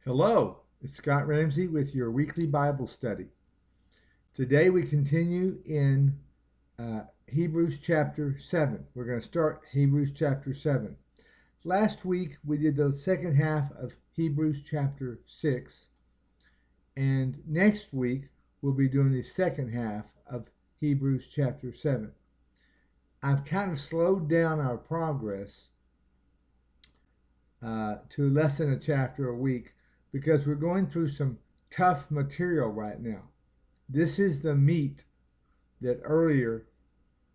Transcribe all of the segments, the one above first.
Hello, it's Scott Ramsey with your weekly Bible study. Today we continue in Hebrews chapter 7. We're going to start Hebrews chapter 7. Last week we did the second half of Hebrews chapter 6, and next week we'll be doing the second half of Hebrews chapter 7. I've kind of slowed down our progress to less than a chapter a week because we're going through some tough material right now. This is the meat that earlier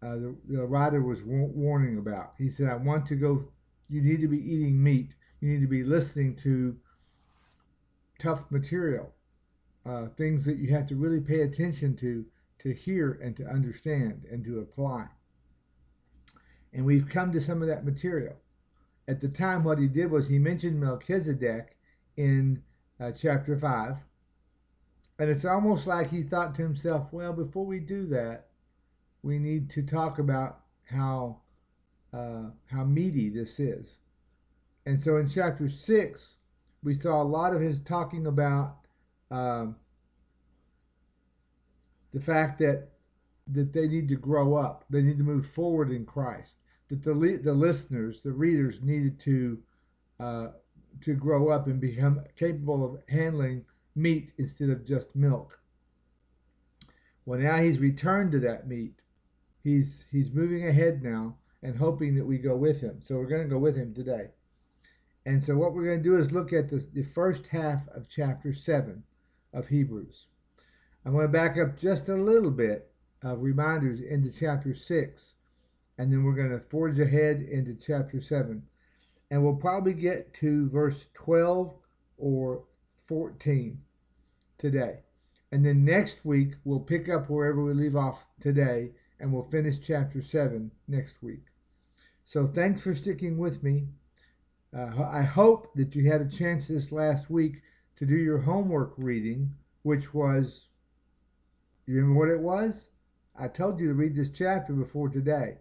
the writer was warning about. He said, you need to be eating meat. You need to be listening to tough material, things that you have to really pay attention to hear and to understand and to apply. And we've come to some of that material. At the time, what he did was he mentioned Melchizedek in chapter 5. And it's almost like he thought to himself, well, before we do that, we need to talk about how meaty this is. And so in chapter 6, we saw a lot of his talking about the fact that they need to grow up. They need to move forward in Christ. That the listeners, the readers, needed to grow up and become capable of handling meat instead of just milk. Well, now he's returned to that meat. He's moving ahead now and hoping that we go with him. So we're going to go with him today. And so what we're going to do is look at the first half of chapter 7 of Hebrews. I'm going to back up just a little bit of reminders into chapter 6, and then we're going to forge ahead into chapter 7. And we'll probably get to verse 12 or 14 today. And then next week, we'll pick up wherever we leave off today, and we'll finish chapter 7 next week. So thanks for sticking with me. I hope that you had a chance this last week to do your homework reading, which was, you remember what it was? I told you to read this chapter before today.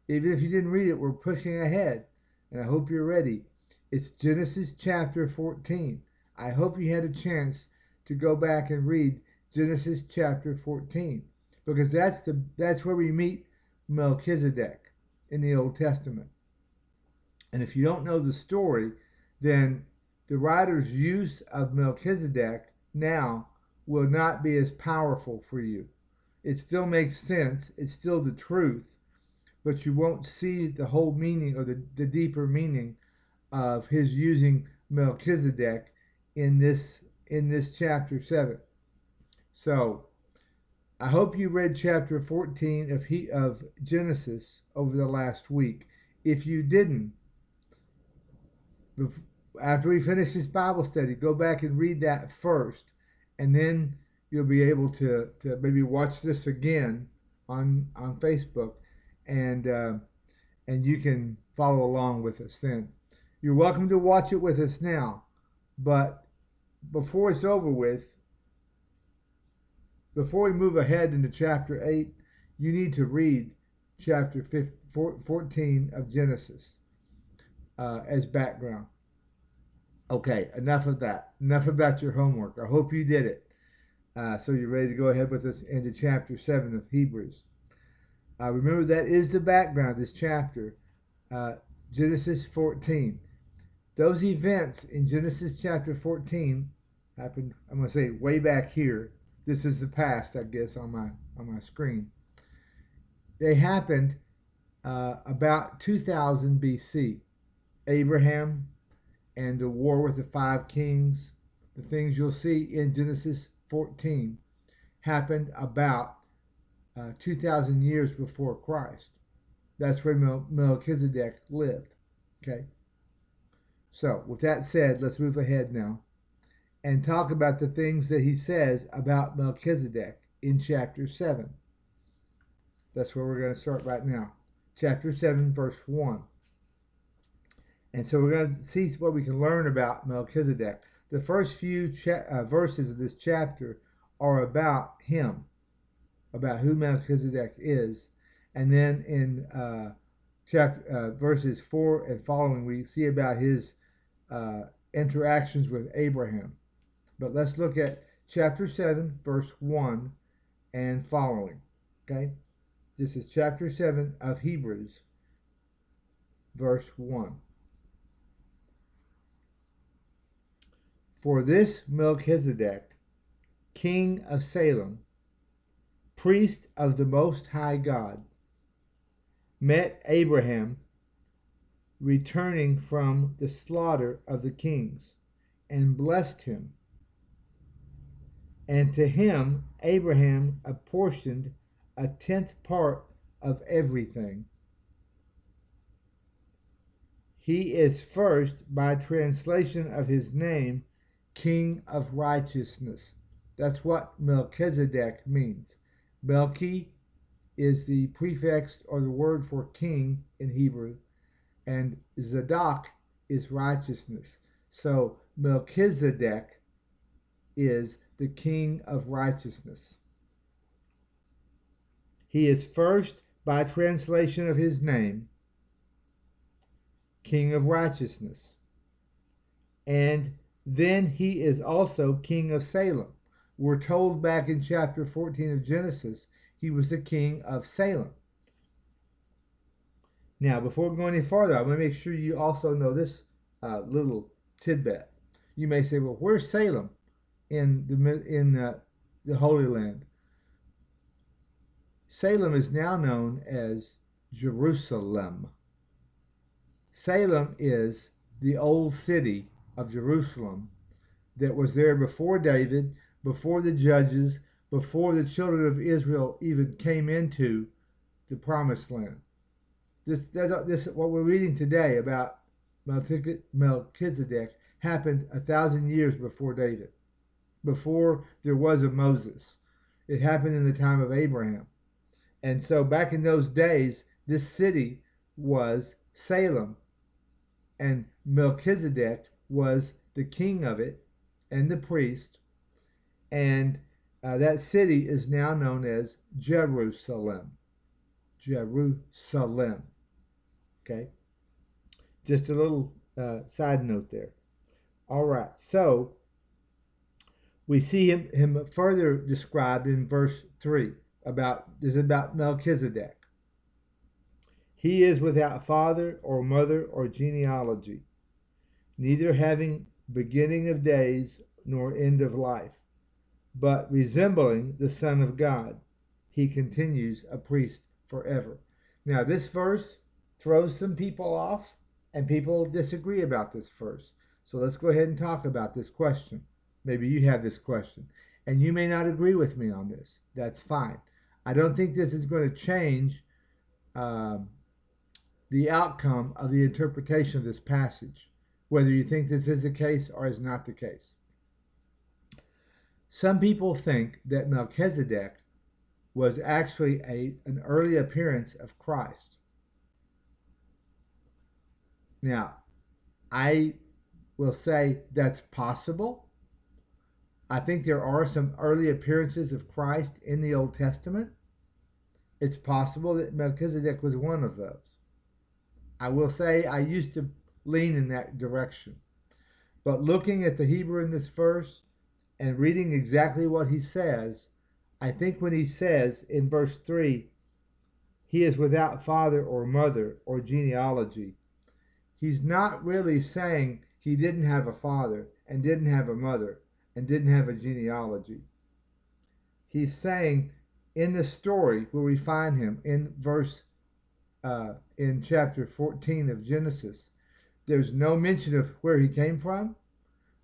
Even if you didn't read it, we're pushing ahead, and I hope you're ready. It's Genesis chapter 14. I hope you had a chance to go back and read Genesis chapter 14, because that's where we meet Melchizedek in the Old Testament. And if you don't know the story, then the writer's use of Melchizedek now will not be as powerful for you. It still makes sense, it's still the truth, but you won't see the whole meaning or the deeper meaning of his using Melchizedek in this chapter 7. So I hope you read chapter 14 of Genesis over the last week. If you didn't, after we finish this Bible study, go back and read that first, and then you'll be able to maybe watch this again on Facebook, and you can follow along with us then. You're welcome to watch it with us now, but before it's over with, before we move ahead into chapter 8, you need to read chapter 14 of Genesis as background. Okay, enough of that. Enough about your homework. I hope you did it. So you're ready to go ahead with us into chapter 7 of Hebrews. Remember, that is the background of this chapter, Genesis 14. Those events in Genesis chapter 14 happened, I'm going to say, way back here. This is the past, I guess, on my screen. They happened about 2000 BC. Abraham and the war with the 5 kings, the things you'll see in Genesis 14, happened about 2,000 years before Christ. That's where Melchizedek lived. Okay. So with that said, let's move ahead now and talk about the things that he says about Melchizedek in chapter 7. That's where we're going to start right now. Chapter 7, verse 1. And so we're going to see what we can learn about Melchizedek. The first few verses of this chapter are about him, about who Melchizedek is. And then in verses 4 and following, we see about his interactions with Abraham. But let's look at chapter 7, verse 1 and following. Okay? This is chapter 7 of Hebrews, verse 1. For this Melchizedek, king of Salem, priest of the Most High God, met Abraham returning from the slaughter of the kings, and blessed him. And to him Abraham apportioned a tenth part of everything. He is first, by translation of his name, King of Righteousness. That's what Melchizedek means. Melchi is the prefix or the word for king in Hebrew, and Zadok is righteousness. So Melchizedek is the king of righteousness. He is first, by translation of his name, king of righteousness. And then he is also king of Salem. We're told back in chapter 14 of Genesis, he was the king of Salem. Now, before we go any farther, I want to make sure you also know this little tidbit. You may say, well, where's Salem in the Holy Land? Salem is now known as Jerusalem. Salem is the old city of Jerusalem that was there before David, before the judges, before the children of Israel even came into the promised land. This what we're reading today about Melchizedek happened 1,000 years before David, before there was a Moses. It happened in the time of Abraham. And so back in those days, this city was Salem, and Melchizedek was the king of it and the priest, and that city is now known as Jerusalem. Jerusalem. Okay? Just a little side note there. All right, so we see him further described in verse 3 about Melchizedek. He is without father or mother or genealogy, neither having beginning of days nor end of life, but resembling the Son of God. He continues a priest forever. Now, this verse throws some people off, and people disagree about this verse. So let's go ahead and talk about this question. Maybe you have this question, and you may not agree with me on this. That's fine. I don't think this is going to change the outcome of the interpretation of this passage, whether you think this is the case or is not the case. Some people think that Melchizedek was actually an early appearance of Christ. Now, I will say that's possible. I think there are some early appearances of Christ in the Old Testament. It's possible that Melchizedek was one of those. I will say I used to lean in that direction. But looking at the Hebrew in this verse and reading exactly what he says, I think when he says in verse 3, he is without father or mother or genealogy, he's not really saying he didn't have a father and didn't have a mother and didn't have a genealogy. He's saying in the story where we find him in chapter 14 of Genesis, there's no mention of where he came from,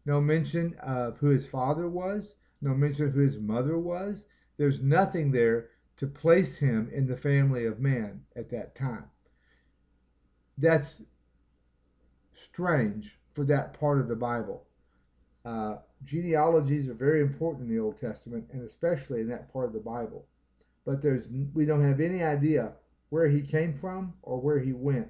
no mention of who his father was, no mention of who his mother was. There's nothing there to place him in the family of man at that time. That's strange for that part of the Bible. Genealogies are very important in the Old Testament, and especially in that part of the Bible. But we don't have any idea where he came from or where he went.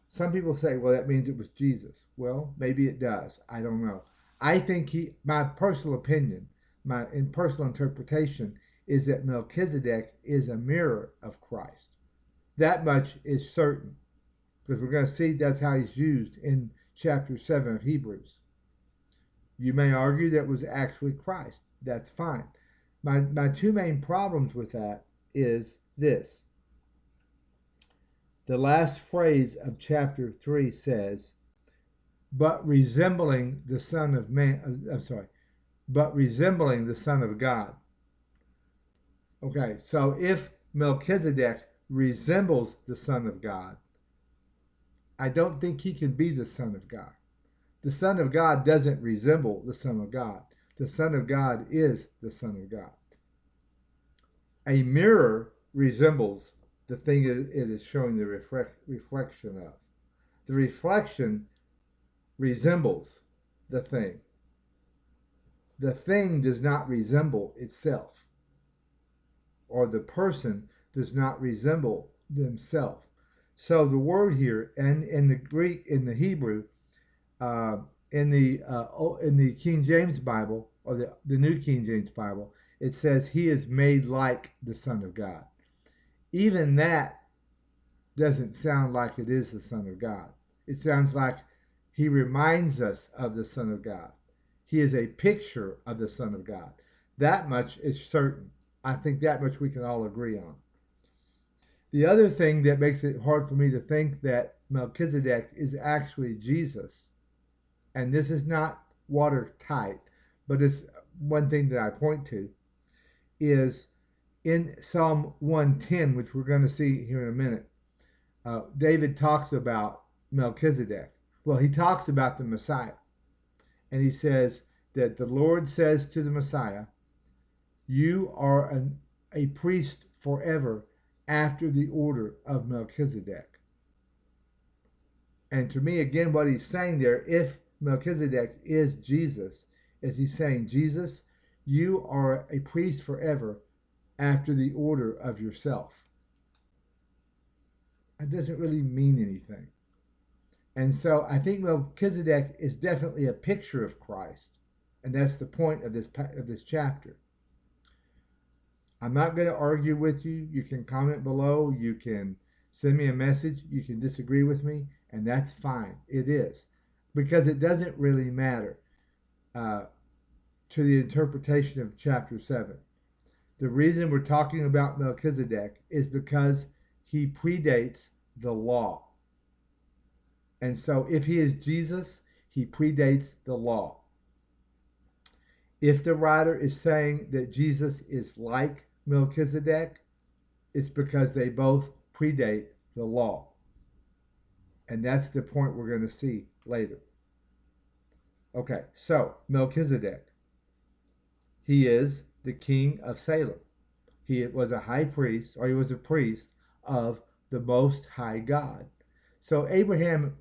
Some people say, well, that means it was Jesus. Well, maybe it does. I don't know. I think my personal opinion, my personal interpretation is that Melchizedek is a mirror of Christ. That much is certain, because we're going to see that's how he's used in chapter 7 of Hebrews. You may argue that was actually Christ. That's fine. My two main problems with that is this. The last phrase of chapter 3 says, but resembling the Son of Man, but resembling the Son of God. Okay, so if Melchizedek resembles the Son of God, I don't think he can be the Son of God. The Son of God doesn't resemble the Son of God. The Son of God is the Son of God. A mirror resembles the thing it is showing the reflection of. The reflection resembles the thing. The thing does not resemble itself, or the person does not resemble themselves. So the word here, and in the Greek, in the Hebrew, uh, in the King James Bible, or the New King James Bible, it says he is made like the Son of God. Even that doesn't sound like it is the Son of God. It sounds like he reminds us of the Son of God. He is a picture of the Son of God. That much is certain. I think that much we can all agree on. The other thing that makes it hard for me to think that Melchizedek is actually Jesus, and this is not watertight, but it's one thing that I point to, is in Psalm 110, which we're going to see here in a minute. David talks about Melchizedek. Well, he talks about the Messiah, and he says that the Lord says to the Messiah, you are a priest forever after the order of Melchizedek. And to me, again, what he's saying there, if Melchizedek is Jesus, is he's saying, Jesus, you are a priest forever after the order of yourself. It doesn't really mean anything. And so I think Melchizedek is definitely a picture of Christ. And that's the point of this chapter. I'm not going to argue with you. You can comment below. You can send me a message. You can disagree with me, and that's fine. It is. Because it doesn't really matter to the interpretation of chapter 7. The reason we're talking about Melchizedek is because he predates the law. And so if he is Jesus, he predates the law. If the writer is saying that Jesus is like Melchizedek, it's because they both predate the law. And that's the point we're going to see later. Okay, so Melchizedek. He is the king of Salem. He was a high priest, or he was a priest of the Most High God. So Abraham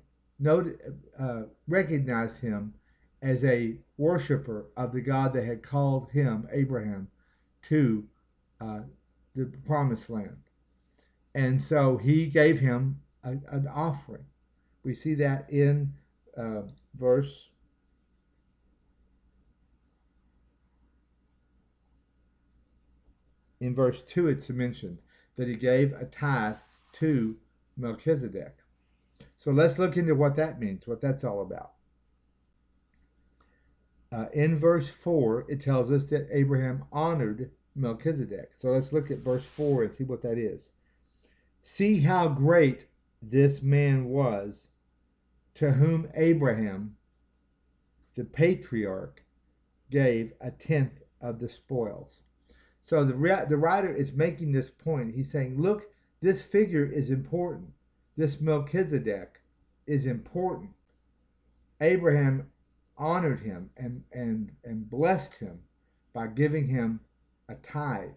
recognized him as a worshiper of the God that had called him, Abraham, to the promised land. And so he gave him an offering. We see that in verse 2, it's mentioned that he gave a tithe to Melchizedek. So let's look into what that means, what that's all about. In verse 4, it tells us that Abraham honored Melchizedek. So let's look at verse 4 and see what that is. See how great this man was, to whom Abraham, the patriarch, gave a tenth of the spoils. So the writer is making this point. He's saying, look, this figure is important. This Melchizedek is important. Abraham honored him and blessed him by giving him a tithe.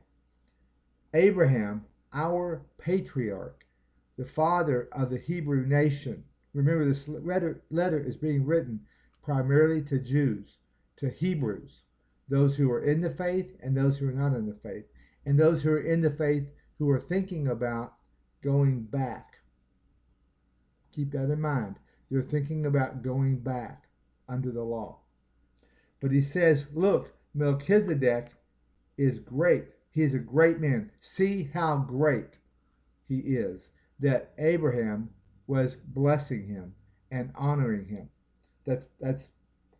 Abraham, our patriarch, the father of the Hebrew nation. Remember, this letter is being written primarily to Jews, to Hebrews, those who are in the faith and those who are not in the faith, and those who are in the faith who are thinking about going back. Keep that in mind. They're thinking about going back under the law. But he says, look, Melchizedek is great. He is a great man. See how great he is, that Abraham was blessing him and honoring him. That's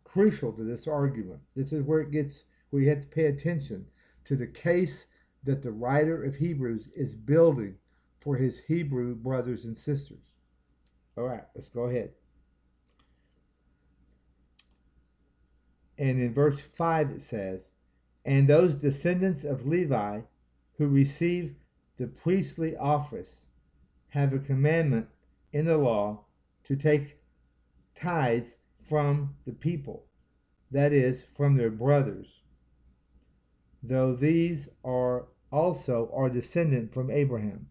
crucial to this argument. This is where it gets where you have to pay attention to the case that the writer of Hebrews is building for his Hebrew brothers and sisters. All right, let's go ahead. And in verse 5 it says, "And those descendants of Levi who receive the priestly office have a commandment in the law to take tithes from the people, that is, from their brothers, though these are also are descendant from Abraham."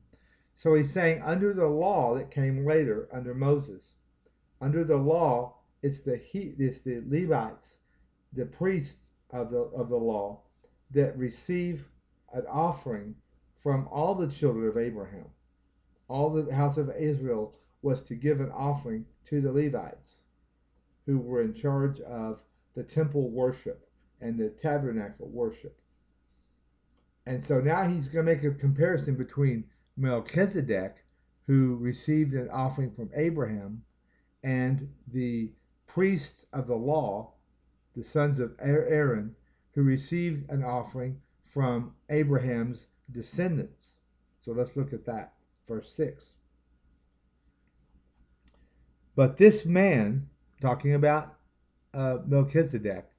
So he's saying under the law that came later under Moses, under the law, it's the Levites, the priests of the law, that receive an offering from all the children of Abraham. All the house of Israel was to give an offering to the Levites, who were in charge of the temple worship and the tabernacle worship. And so now he's going to make a comparison between Melchizedek, who received an offering from Abraham, and the priests of the law, the sons of Aaron, who received an offering from Abraham's descendants. So let's look at that. Verse 6. "But this man," talking about Melchizedek,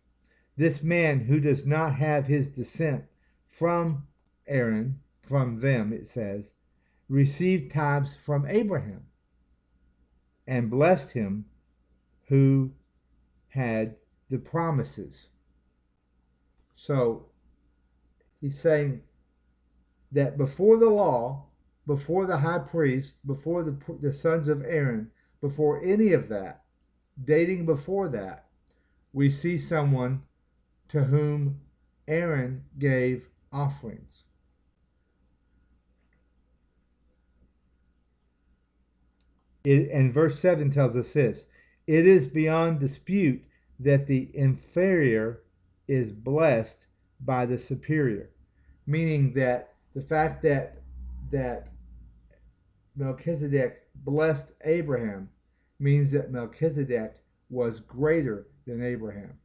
"this man who does not have his descent from Aaron, from them," it says, "received tithes from Abraham, and blessed him who had the promises." So he's saying that before the law, before the high priest, before the sons of Aaron, before any of that, dating before that, we see someone to whom Aaron gave offerings. And verse 7 tells us this: "It is beyond dispute that the inferior is blessed by the superior," meaning that the fact that Melchizedek blessed Abraham means that Melchizedek was greater than Abraham.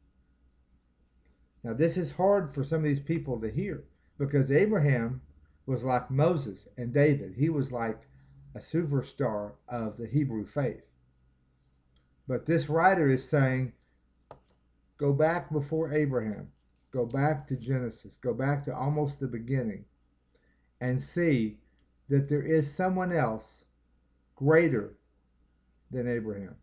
Now, this is hard for some of these people to hear, because Abraham was like Moses and David. He was like a superstar of the Hebrew faith. But this writer is saying, go back before Abraham, go back to Genesis, go back to almost the beginning, and see that there is someone else greater than Abraham.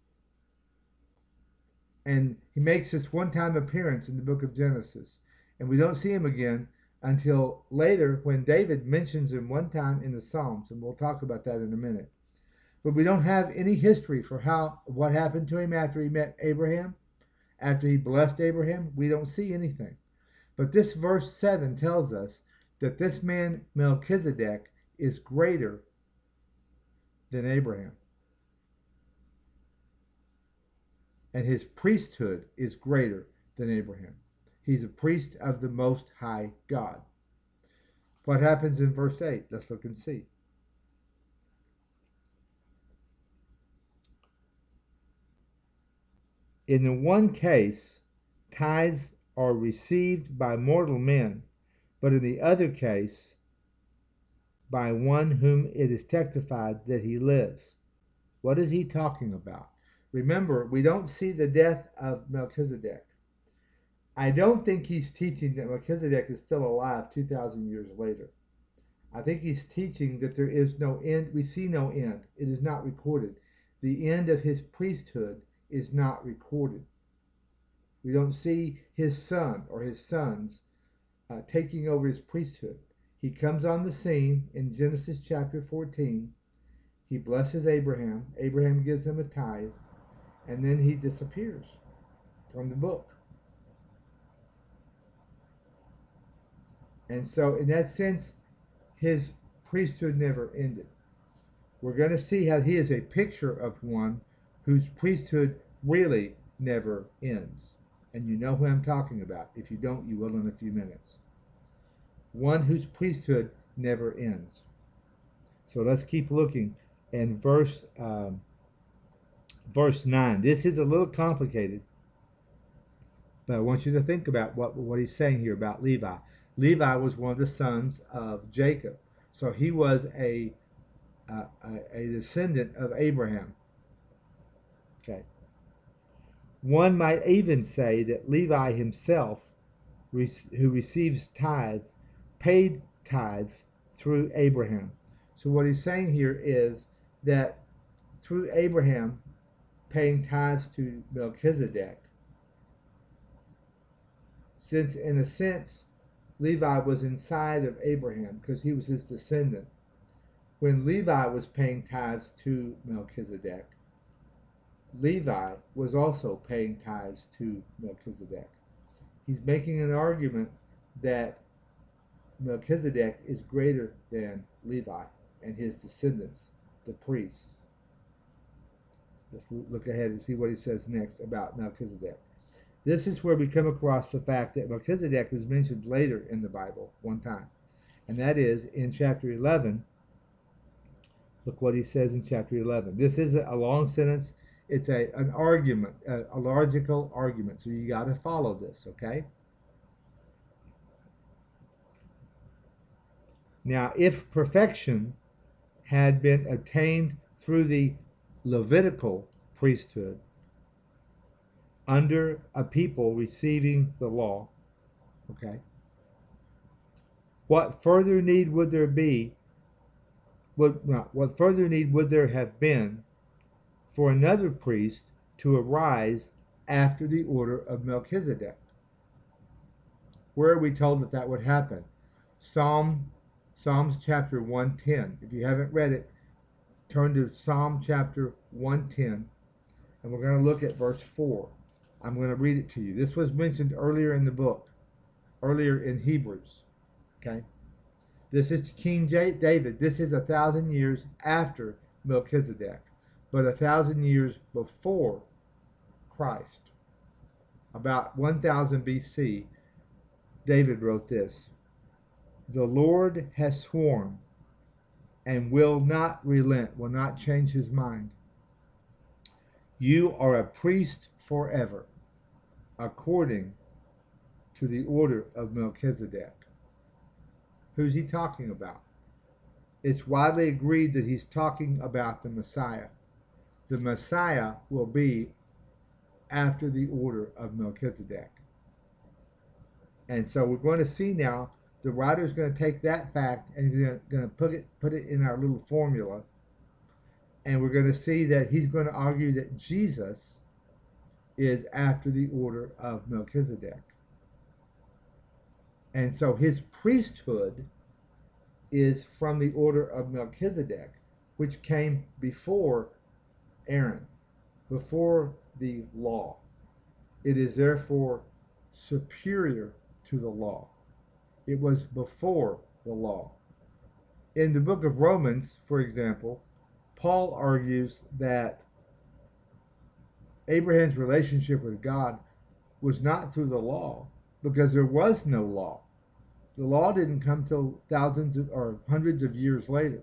And he makes this one-time appearance in the book of Genesis, and we don't see him again until later when David mentions him one time in the Psalms, and we'll talk about that in a minute. But we don't have any history for what happened to him after he met Abraham, after he blessed Abraham. We don't see anything. But this verse 7 tells us that this man Melchizedek is greater than Abraham. And his priesthood is greater than Abraham. He's a priest of the Most High God. What happens in verse 8? Let's look and see. "In the one case, tithes are received by mortal men, but in the other case, by one whom it is testified that he lives." What is he talking about? Remember, we don't see the death of Melchizedek. I don't think he's teaching that Melchizedek is still alive 2,000 years later. I think he's teaching that there is no end. We see no end. It is not recorded. The end of his priesthood is not recorded. We don't see his son or his sons taking over his priesthood. He comes on the scene in Genesis chapter 14. He blesses Abraham. Abraham gives him a tithe, and then he disappears from the book. And so, in that sense, his priesthood never ended. We're going to see how he is a picture of one whose priesthood really never ends. And you know who I'm talking about. If you don't, you will in a few minutes. One whose priesthood never ends. So let's keep looking. In verse Verse 9. This is a little complicated, but I want you to think about what he's saying here about Levi. Levi was one of the sons of Jacob, so he was a descendant of Abraham. Okay. One might even say that Levi himself, who receives tithes, paid tithes through Abraham. So what he's saying here is that through Abraham paying tithes to Melchizedek, since in a sense Levi was inside of Abraham because he was his descendant, when Levi was paying tithes to Melchizedek, Levi was also paying tithes to Melchizedek. He's making an argument that Melchizedek is greater than Levi and his descendants, the priests. Let's look ahead and see what he says next about Melchizedek. This is where we come across the fact that Melchizedek is mentioned later in the Bible one time, and that is in chapter 11. Look what he says in chapter 11. This is a long sentence. It's an argument, a logical argument, so you got to follow this, okay? Now, if perfection had been attained through the Levitical priesthood under a people receiving the law, okay, what further need would there be? What further need would there have been for another priest to arise after the order of Melchizedek? Where are we told that that would happen? Psalms chapter 110. If you haven't read it, turn to Psalm chapter 110, and we're going to look at verse 4. I'm going to read it to you. This was mentioned earlier in the book, earlier in Hebrews. Okay? This is King David. This is 1,000 years after Melchizedek, but 1,000 years before Christ. About 1000 BC, David wrote this: "The Lord has sworn and will not relent, will not change his mind. You are a priest forever, according to the order of Melchizedek." Who's he talking about? It's widely agreed that he's talking about the Messiah. The Messiah will be after the order of Melchizedek. And so we're going to see now, the writer's going to take that fact and he's going to put it in our little formula. And we're going to see that he's going to argue that Jesus is after the order of Melchizedek. And so his priesthood is from the order of Melchizedek, which came before Aaron, before the law. It is therefore superior to the law. It was before the law. In the book of Romans, for example, Paul argues that Abraham's relationship with God was not through the law, because there was no law. The law didn't come till thousands or hundreds of years later.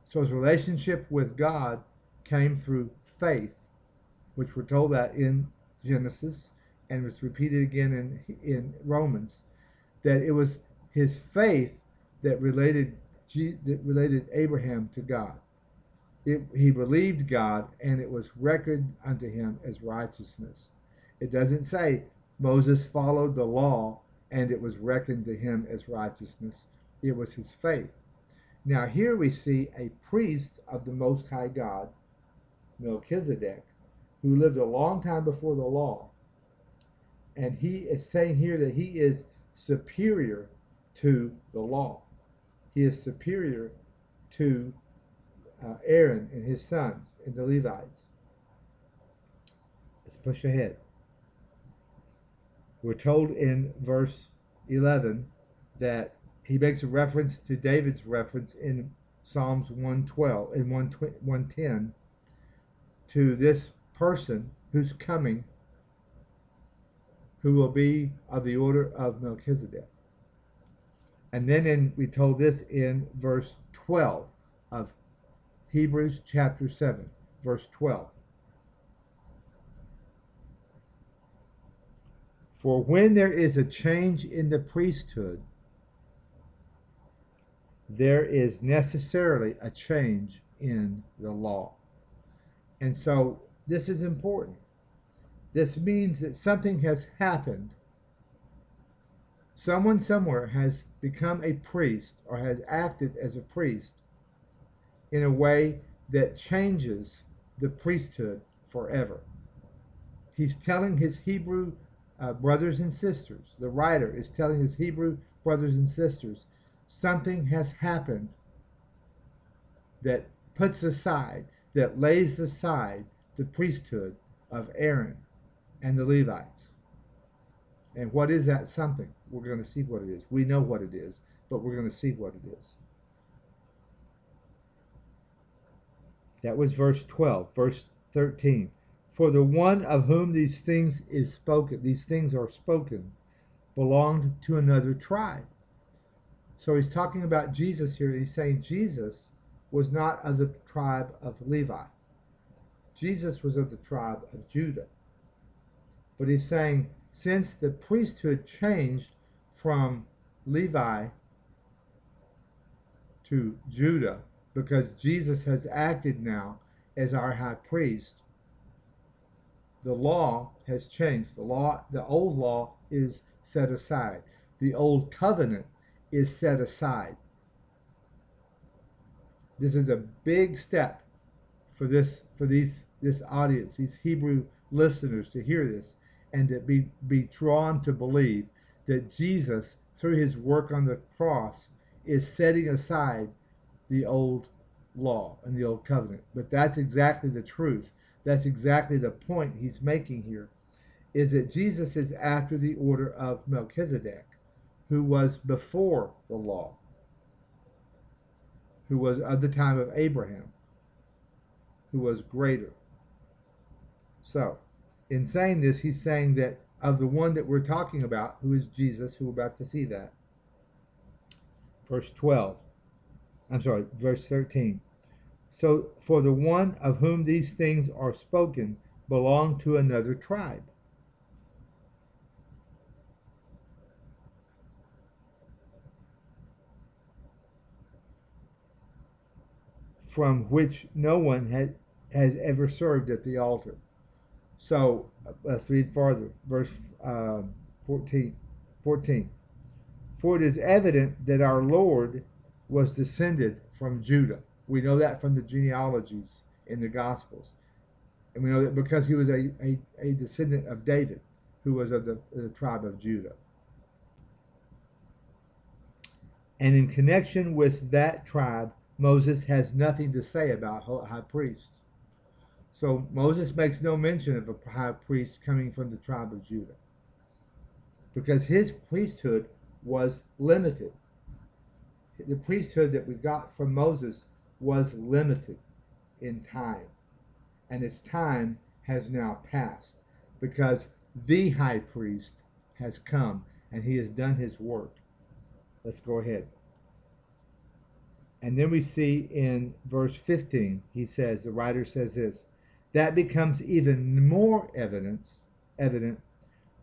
So his relationship with God came through faith, which we're told that in Genesis, and it's repeated again in Romans, that it was his faith that related Abraham to God. He believed God, and it was reckoned unto him as righteousness. It doesn't say Moses followed the law and it was reckoned to him as righteousness. It was his faith. Now here we see a priest of the Most High God, Melchizedek, who lived a long time before the law. And he is saying here that he is superior to the law. He is superior to Aaron and his sons and the Levites. Let's push ahead. We're told in verse 11 that he makes a reference to David's reference in Psalms 112 and 110 to this person who's coming, who will be of the order of Melchizedek. And then we told this in verse 12 of Hebrews chapter 7, verse 12. For when there is a change in the priesthood, there is necessarily a change in the law. And so this is important. This means that something has happened. Someone somewhere has become a priest or has acted as a priest in a way that changes the priesthood forever. He's telling his Hebrew brothers and sisters, the writer is telling his Hebrew brothers and sisters, something has happened that puts aside, that lays aside the priesthood of Aaron and the Levites. And what is that something? We're going to see what it is. We know what it is, but we're going to see what it is. That was verse 12. Verse 13. For the one of whom these things is spoken, these things are spoken, belonged to another tribe. So he's talking about Jesus here. He's saying Jesus was not of the tribe of Levi. Jesus was of the tribe of Judah. But he's saying since the priesthood changed from Levi to Judah, because Jesus has acted now as our high priest, the law has changed. The old law is set aside. The old covenant is set aside. This is a big step for this audience, these Hebrew listeners, to hear this and to be drawn to believe that Jesus, through his work on the cross, is setting aside the old law and the old covenant. But that's exactly the truth. That's exactly the point he's making here, is that Jesus is after the order of Melchizedek, who was before the law, who was of the time of Abraham, who was greater. So, in saying this, he's saying that of the one that we're talking about, who is Jesus, who we're about to see that. Verse 12. I'm sorry, verse 13. So, for the one of whom these things are spoken belonged to another tribe. From which no one has ever served at the altar. So let's read farther. Verse 14. For it is evident that our Lord was descended from Judah. We know that from the genealogies in the Gospels. And we know that because he was a descendant of David, who was of the tribe of Judah. And in connection with that tribe, Moses has nothing to say about high priests. So Moses makes no mention of a high priest coming from the tribe of Judah, because his priesthood was limited. The priesthood that we got from Moses was limited in time, and its time has now passed, because the high priest has come and he has done his work. Let's go ahead. And then we see in verse 15, he says, the writer says this, that becomes even more evident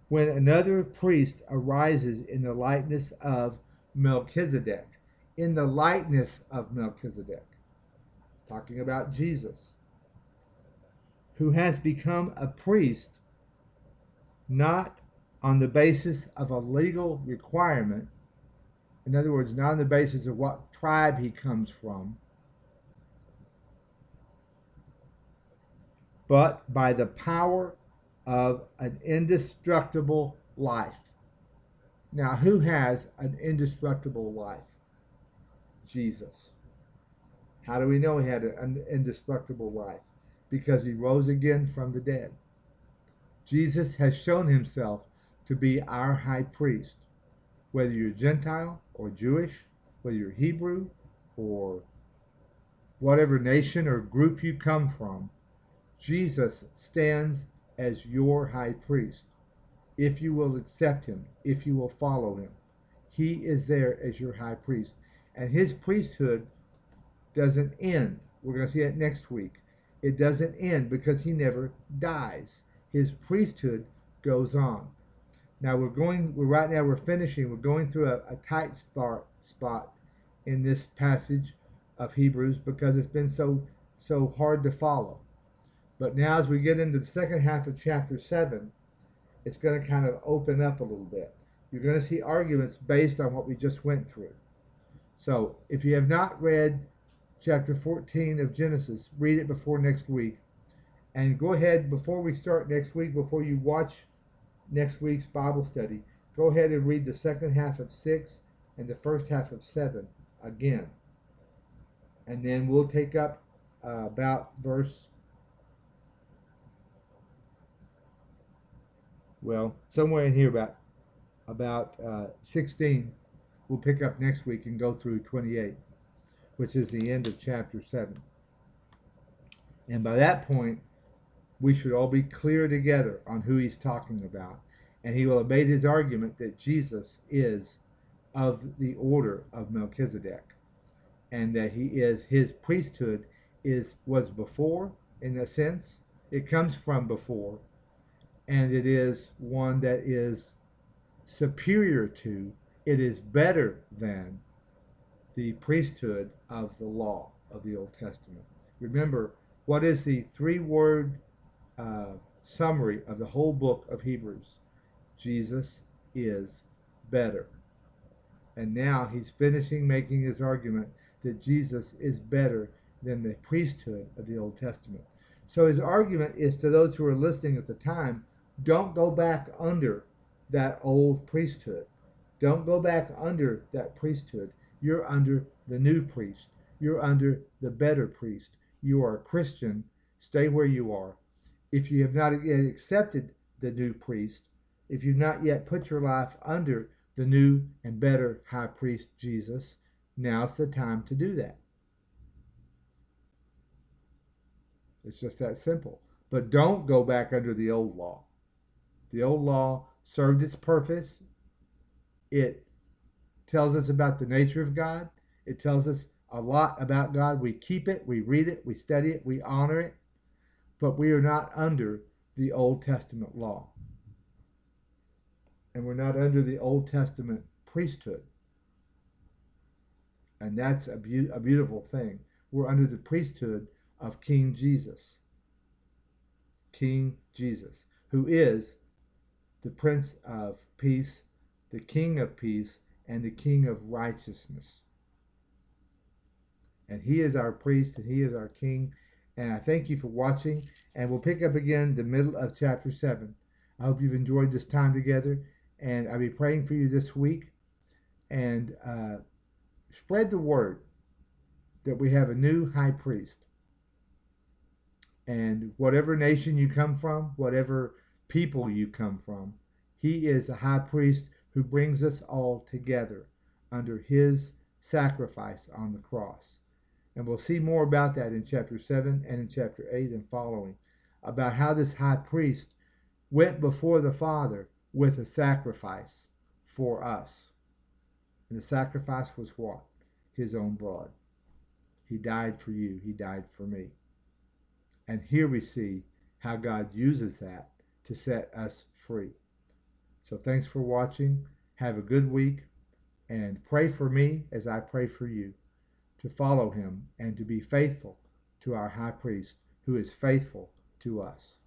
when another priest arises in the likeness of Melchizedek. In the likeness of Melchizedek. Talking about Jesus. Who has become a priest not on the basis of a legal requirement. In other words, not on the basis of what tribe he comes from, but by the power of an indestructible life. Now, who has an indestructible life? Jesus. How do we know he had an indestructible life? Because he rose again from the dead. Jesus has shown himself to be our high priest. Whether you're Gentile or Jewish, whether you're Hebrew or whatever nation or group you come from, Jesus stands as your high priest. If you will accept him, if you will follow him, he is there as your high priest. And his priesthood doesn't end. We're going to see it next week. It doesn't end because he never dies. His priesthood goes on. Now right now we're finishing. We're going through a tight spot in this passage of Hebrews because it's been so hard to follow. But now as we get into the second half of chapter 7, it's going to kind of open up a little bit. You're going to see arguments based on what we just went through. So if you have not read chapter 14 of Genesis, read it before next week. And go ahead, before we start next week, before you watch next week's Bible study, go ahead and read the second half of 6 and the first half of 7 again. And then we'll take up about somewhere in here about 16. We'll pick up next week and go through 28, which is the end of chapter 7. And by that point, we should all be clear together on who he's talking about. And he will have made his argument that Jesus is of the order of Melchizedek, and that his priesthood was before, in a sense. It comes from before, and it is one that is superior to, it is better than the priesthood of the law of the Old Testament. Remember, what is the three-word summary of the whole book of Hebrews? Jesus is better. And now he's finishing making his argument that Jesus is better than the priesthood of the Old Testament. So his argument is to those who are listening at the time, don't go back under that old priesthood. Don't go back under that priesthood. You're under the new priest. You're under the better priest. You are a Christian. Stay where you are. If you have not yet accepted the new priest, if you've not yet put your life under the new and better high priest Jesus, now's the time to do that. It's just that simple. But don't go back under the old law. The old law served its purpose. It tells us about the nature of God. It tells us a lot about God. We keep it, we read it, we study it, we honor it, but we are not under the Old Testament law. And we're not under the Old Testament priesthood. And that's a beautiful thing. We're under the priesthood of King Jesus. King Jesus, who is the Prince of Peace, the King of Peace, and the King of Righteousness. And he is our priest and he is our king. And I thank you for watching. And we'll pick up again the middle of chapter 7. I hope you've enjoyed this time together. And I'll be praying for you this week. And spread the word that we have a new high priest. And whatever nation you come from, whatever people you come from, he is a high priest who brings us all together under his sacrifice on the cross. And we'll see more about that in chapter 7 and in chapter 8 and following, about how this high priest went before the Father with a sacrifice for us. And the sacrifice was what? His own blood. He died for you. He died for me. And here we see how God uses that to set us free. So thanks for watching. Have a good week. And pray for me as I pray for you, to follow him and to be faithful to our high priest who is faithful to us.